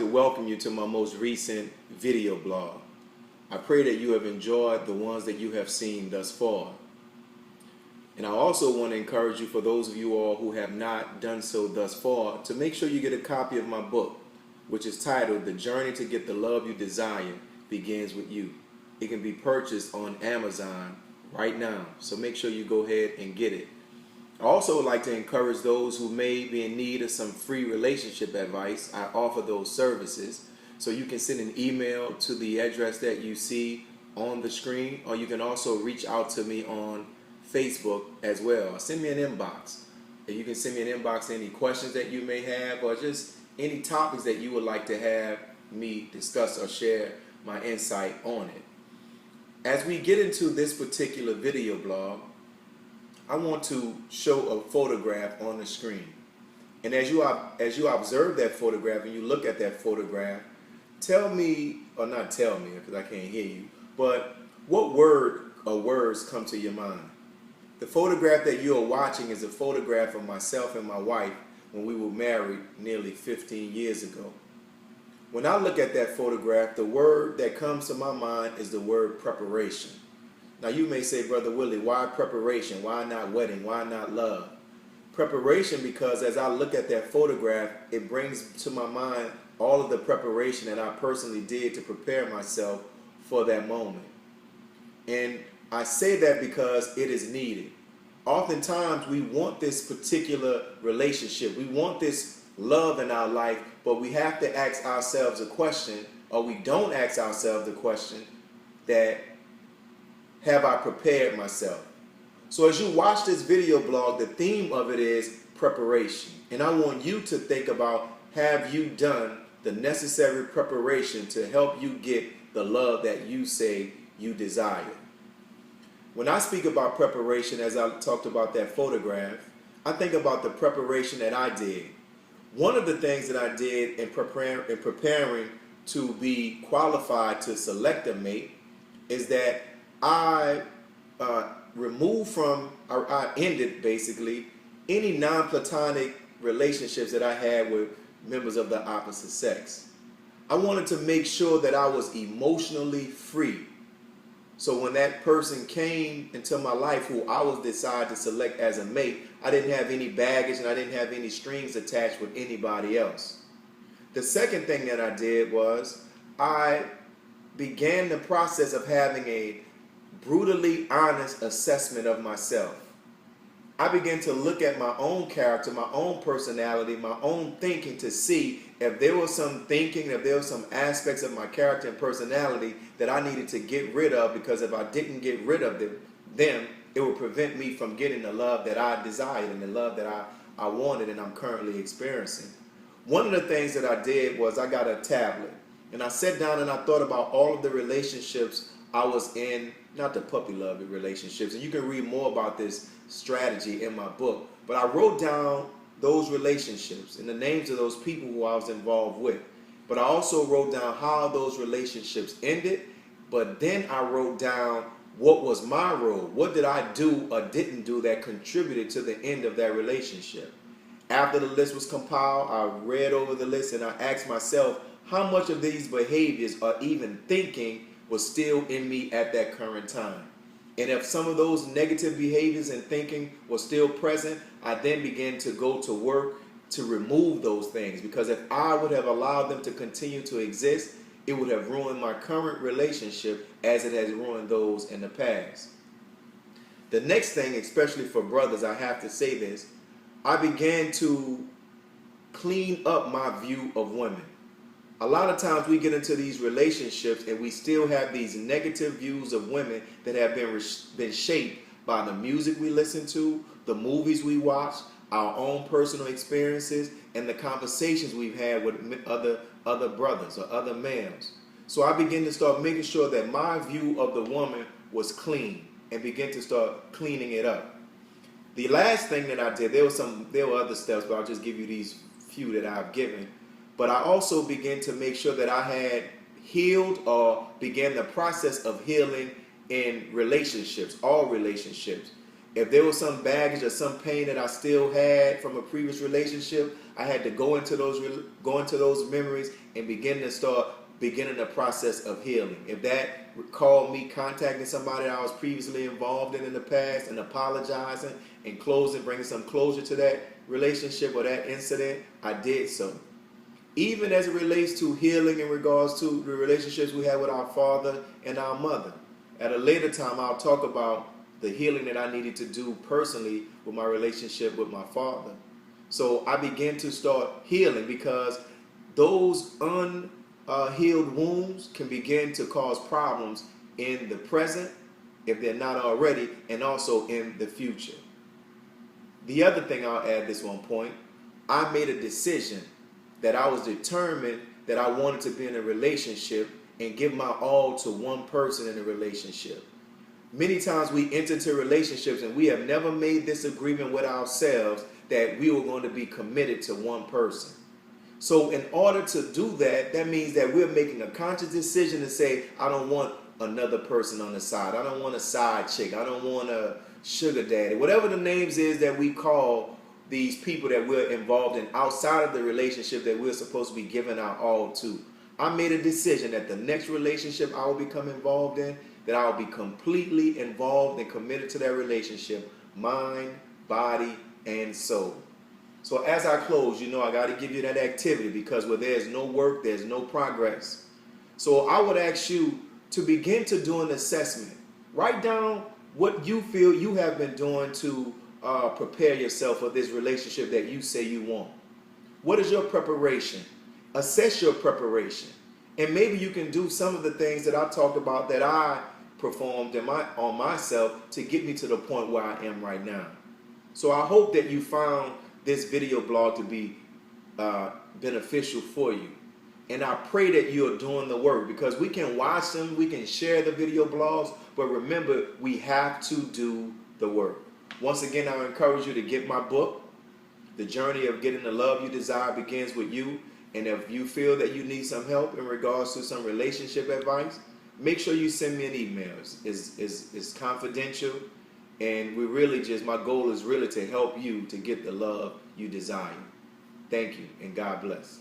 to welcome you to my most recent video blog. I pray that you have enjoyed the ones that you have seen thus far. And I also want to encourage you, for those of you all who have not done so thus far, to make sure you get a copy of my book, which is titled The Journey to Get the Love You Desire Begins With You. It can be purchased on Amazon right now, so make sure you go ahead and get it. I also would like to encourage those who may be in need of some free relationship advice. I offer those services. So you can send an email to the address that you see on the screen, or you can also reach out to me on Facebook as well. Send me an inbox. And you can send me an inbox any questions that you may have, or just any topics that you would like to have me discuss or share my insight on it. As we get into this particular video blog, I want to show a photograph on the screen. And as you observe that photograph and you look at that photograph, tell me, or not tell me because I can't hear you, but what word or words come to your mind? The photograph that you are watching is a photograph of myself and my wife when we were married nearly 15 years ago. When I look at that photograph, the word that comes to my mind is the word preparation. Now you may say, Brother Willie, why preparation? Why not wedding? Why not love? Preparation because as I look at that photograph, it brings to my mind all of the preparation that I personally did to prepare myself for that moment. And I say that because it is needed. Oftentimes we want this particular relationship. We want this love in our life, but we have to ask ourselves a question, or we don't ask ourselves the question that, have I prepared myself? So as you watch this video blog, the theme of it is preparation. And I want you to think about, have you done the necessary preparation to help you get the love that you say you desire? When I speak about preparation, as I talked about that photograph, I think about the preparation that I did. One of the things that I did in preparing to be qualified to select a mate is that I ended basically any non-platonic relationships that I had with members of the opposite sex. I wanted to make sure that I was emotionally free. So when that person came into my life who I was decided to select as a mate, I didn't have any baggage and I didn't have any strings attached with anybody else. The second thing that I did was I began the process of having a brutally honest assessment of myself. I began to look at my own character, my own personality, my own thinking to see if there was some thinking, if there was some aspects of my character and personality that I needed to get rid of, because if I didn't get rid of them, it would prevent me from getting the love that I desired and the love that I wanted and I'm currently experiencing. One of the things that I did was I got a tablet and I sat down and I thought about all of the relationships I was in, not the puppy love relationships, and you can read more about this strategy in my book, but I wrote down those relationships and the names of those people who I was involved with. But I also wrote down how those relationships ended, but then I wrote down what was my role. What did I do or didn't do that contributed to the end of that relationship? After the list was compiled, I read over the list and I asked myself how much of these behaviors or even thinking was still in me at that current time. And if some of those negative behaviors and thinking was still present, I then began to go to work to remove those things, because if I would have allowed them to continue to exist, it would have ruined my current relationship as it has ruined those in the past. The next thing, especially for brothers, I have to say this, I began to clean up my view of women. A lot of times we get into these relationships and we still have these negative views of women that have been shaped by the music we listen to, the movies we watch, our own personal experiences, and the conversations we've had with other brothers or other males. So I began to start making sure that my view of the woman was clean and begin to start cleaning it up. The last thing that I did, there were other steps, but I'll just give you these few that I've given. But I also began to make sure that I had healed or began the process of healing in relationships, all relationships. If there was some baggage or some pain that I still had from a previous relationship, I had to go into those memories and beginning the process of healing. If that called me contacting somebody that I was previously involved in the past and apologizing and bringing some closure to that relationship or that incident, I did so. Even as it relates to healing in regards to the relationships we have with our father and our mother. At a later time, I'll talk about the healing that I needed to do personally with my relationship with my father. So I began to start healing because those unhealed wounds can begin to cause problems in the present, if they're not already, and also in the future. The other thing I'll add this one point, I made a decision that I was determined that I wanted to be in a relationship and give my all to one person in a relationship. Many times we enter into relationships and we have never made this agreement with ourselves that we were going to be committed to one person. So in order to do that, that means that we're making a conscious decision to say, I don't want another person on the side. I don't want a side chick. I don't want a sugar daddy. Whatever the names is that we call these people that we're involved in outside of the relationship that we're supposed to be giving our all to. I made a decision that the next relationship I will become involved in, that I will be completely involved and committed to that relationship, mind, body, and soul. So as I close, I got to give you that activity, because where there's no work, there's no progress. So I would ask you to begin to do an assessment. Write down what you feel you have been doing to prepare yourself for this relationship that you say you want. What is your preparation? Assess your preparation. And maybe you can do some of the things that I talked about that I performed on myself to get me to the point where I am right now. So I hope that you found this video blog to be beneficial for you. And I pray that you are doing the work, because we can watch them, we can share the video blogs, but remember, we have to do the work. Once again, I encourage you to get my book. The Journey of Getting the Love You Desire begins with you. And if you feel that you need some help in regards to some relationship advice, make sure you send me an email. It's confidential. And my goal is really to help you to get the love you desire. Thank you, and God bless.